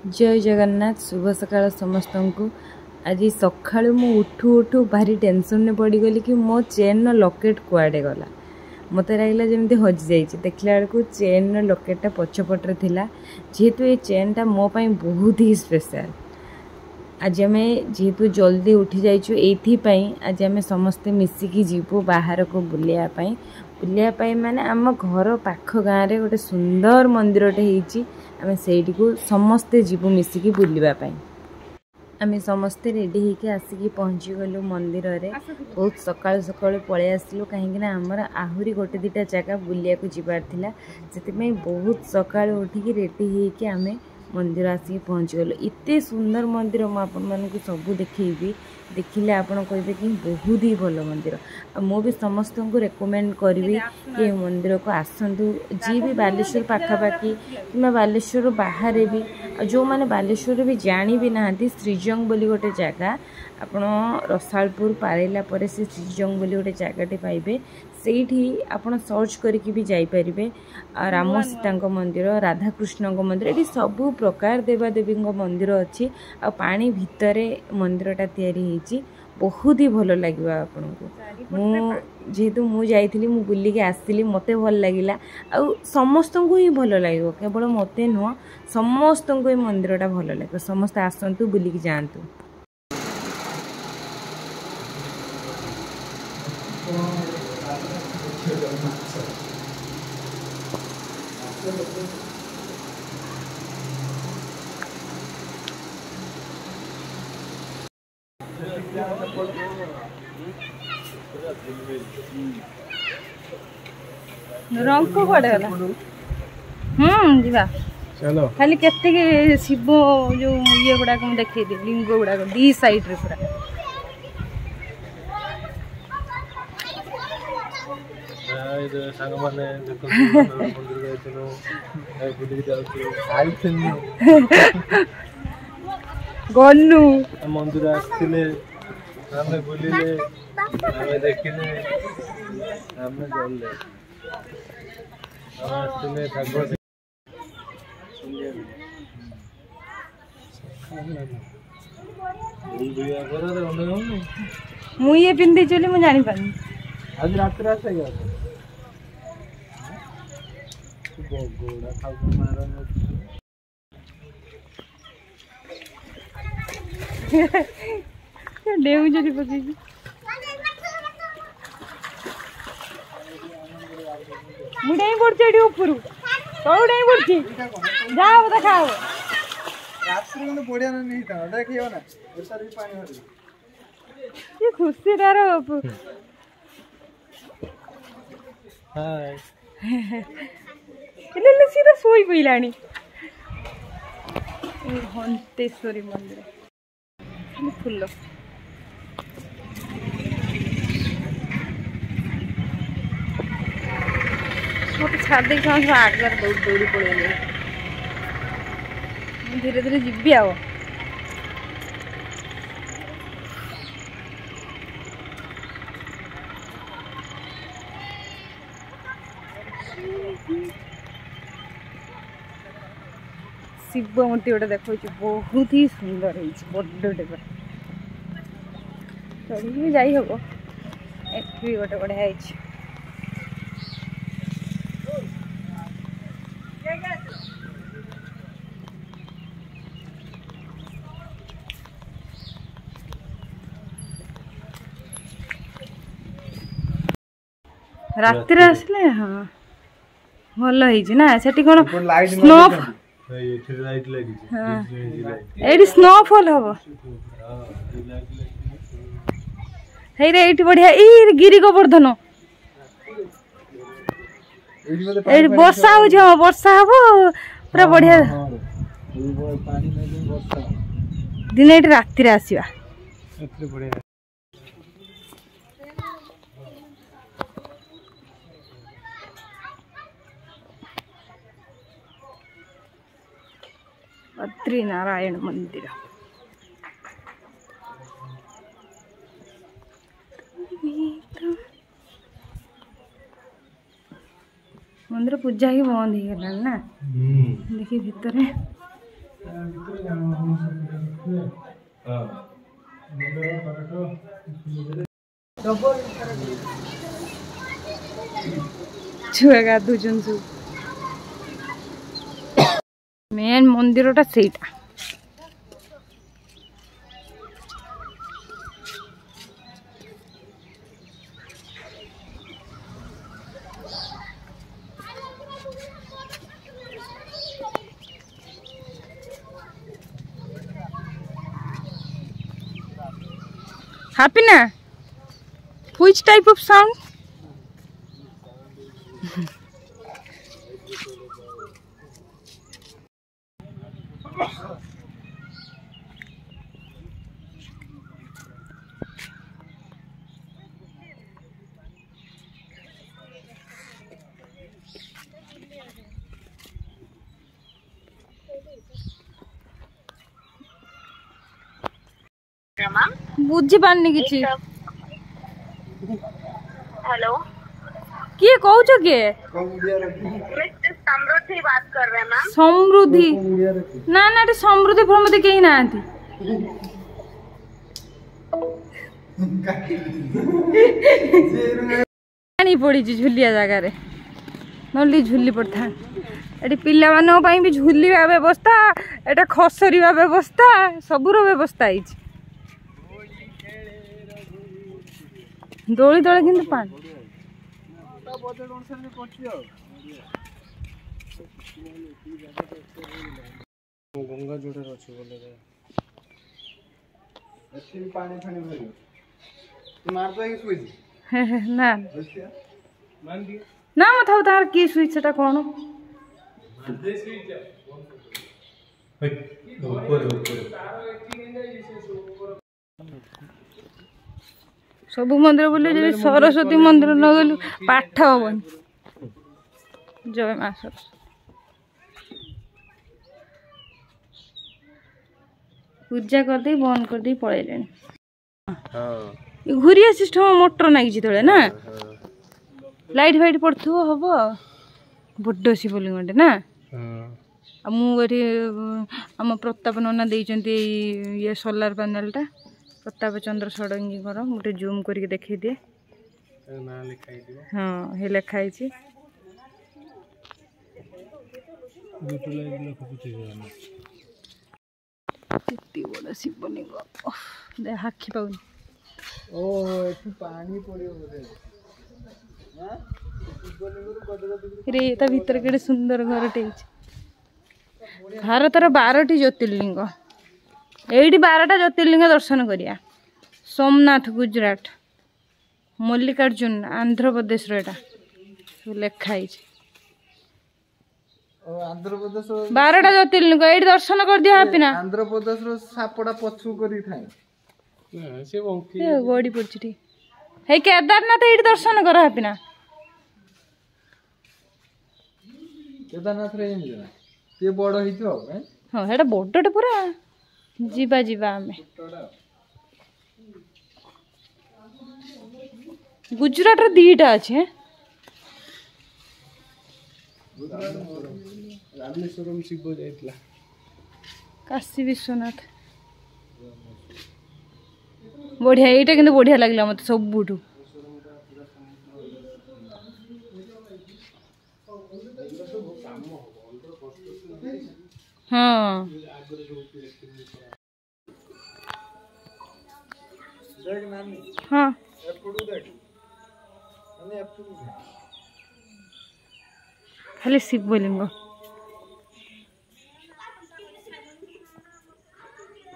जय जगन्नाथ शुभ सकाळ समस्त को। आज सका उठू उठू भारी टेंशन में पड़गली कि मो चेन लकेट कुआडे गला। मत लगला जमी हजि जाइए। देखला बेलू चेन लकेटा पछपटे थिला। जेहेतु ये चेनटा मो पाई बहुत ही स्पेशल। आज आम जेहेतु जल्दी उठी जाइचु एथीपाई आज आम समस्ते मिसिकी जीवु बाहर को बुलियापाई माने आम घर पाख गाँव में गोटे सुंदर मंदिरटे होती। आम से समस्ते जीवु मिसिकी बुलवाई। आम समस्ते रेडी होके आसिकी पहुँची गलु मंदिर रे। बहुत सकाळु सकाळु पळै आसिलु कहीं आमर आहुरी गोटे दुटा जगह बुलिया को जीवार थिला। सेतिपई बहुत सकाळु उठिकी रेडी होके आमे मंदिर आसिक पहुँची गलु। एते सुंदर मंदिर मु आपन मानकु सबु देखैबी। देखिले आपण कहबे कि बहुत ही भल मंदिर। मु भी समस्त को रेकमेंड करी कि मंदिर को आसतु। जी भी बालेश्वर पाखापाखि कि बालेश्वर बाहर भी जो मैंने बालेश्वर भी जानी भी ना श्रीजंग बोली गोटे जगह आपण रसालपुर पारेला परे से श्रीजंग बोली गोटे जगहटे पाइबे। सेठी आपण सर्च करके भी जाइपारे। राम सीता मंदिर राधाकृष्ण मंदिर ये सबू प्रकार देवादेवी मंदिर अच्छी। आ पानी भितर मंदिरटा तैयारी बहुत ही भल लगे आपन को। जेहेतु मुझे मु बुलिक आसली मत भल लगे आ समस्त को ही भल लगे। केवल मत नुह समस्त को ये मंदिरटा भल लगे। समस्त आसतु बुलिक जातु। रंग को कड़े जीवा चलो खाली केते शिव जो ये गुड़ा को देखै दे लिंग गुड़ा को दी साइड रे पूरा इधर संग माने देखो मंदिर गए थे ए बुली जाउछु आई थिन गन्नू मंदिर आस्थिले हमें बुलिले हमें देखिले हमें गल्ले आस्थिले ठाकुर मु ये पिंदी चली मु जानी पानी आज रात रात गया गोड़ा खाऊ मारन डेउ जदी पकी मुडाई पड़छडी ऊपर तोड़ाई पड़छी जाओ देखाओ रात्रि में बढ़िया नहीं था देखियो ना ऊपर भी पानी भरी ये खुशी तार हाय इले सीधा सोई पइलानी हंतेश्वरी मंदिर फुल मत छाड़ दे आगे दौड़ दौड़ी पड़े धीरे धीरे जीवी आओ शिव मूर्ति गोटे देखो बहुत ही सुंदर बड़े चढ़ी जाई हम एटी गोटे बढ़िया रातिर आसले हाँ भल ना से स्नोफॉल हम ये बढ़िया गिरी गोवर्धन वर्षा हो वर्षा हम पूरा बढ़िया दिन ये रातिर आसवा बद्री नारायण मंदिर मंदिर पूजा ही बंद हो गला ना देखिए भितर छुआ गाधुचन सब मेन मंदिरटा सेटा happy na which type of sound बुझी पानी किछि हेलो किए कहूछ के समृद्धि बात कर रहे हैं मैम। समृद्धि ना ना एटे समृद्धि प्रमृद्धि केही नांती पानी पड़ी झुलिया जगह रे नली झुली पड़ता एटी पिला मानो पई भी झुलिया व्यवस्था एटा खसरिया व्यवस्था सबुर व्यवस्था है दोली तले किंतु पानी गंगा जोड़े अछि बोले रे एठी पानी फानी भरियो तू मारतो कि सुई ना मान दिए ना मथाउ तार की सुई सेटा कोन दे सुई जा हे ऊपर सब मंदिर बोले जे सरस्वती मंदिर न गलु पाठ हबन जय मां सरस्वती पूजा कर दे बंद कर दे पळेले हां घुरिया सिस्टम मोटर नागिछि तळे ना लाइट फाइट पड़थु हबो बड्ड शिवलिंगटे ना आ मु एठी हम प्रताप नना देइचंती ये सोलार पैनलटा प्रताप चंद्र षडंगी घर गोटे जूम करके देखै दिए ना लिखाई दियो हां हे लिखाई छी यूट्यूब लाइव लोक पुछि जाना कितनी बड़ा शिवलिंग दे हाखी पाउनी ओ एठी पानी पड़ियो बोले हां शिवलिंग गदगद रे ता भीतर केडे सुंदर घरटे भारतर 12टी ज्योतिर्लिंग एठी 12टा ज्योतिर्लिंग दर्शन करिया सोमनाथ गुजरात मल्लिकार्जुन आंध्र प्रदेश रेटा लिखाई आंध्र प्रदेश 12टा ज्योतिर्लिंग एठी दर्शन कर दिया हापिना आंध्र प्रदेश रो सापड़ा पछु करी थाए ना से बंकी ए गोडी पड़छि हे केदारनाथ एठी दर्शन कर हापिना केदारनाथ रे जेना ते बड़ हितो हैं हां हेडा बड्डटे पूरा जीवा जीवा हमें गुजरात रे दीटा अछि रामेश्वरम शिव जाइतला काशी विश्वनाथ बढ़िया एटा किंतु बढ़िया लागला मते सबुठू हाँ देख नानी हाँ एपडू देख माने एपडू खाली शिवलिंग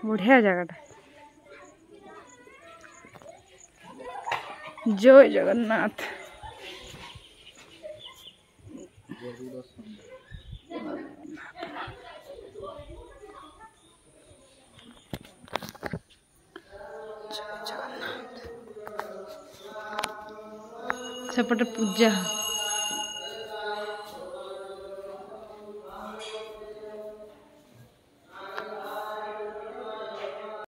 बढ़िया जगह जय जगन्नाथ सेपटे पूजा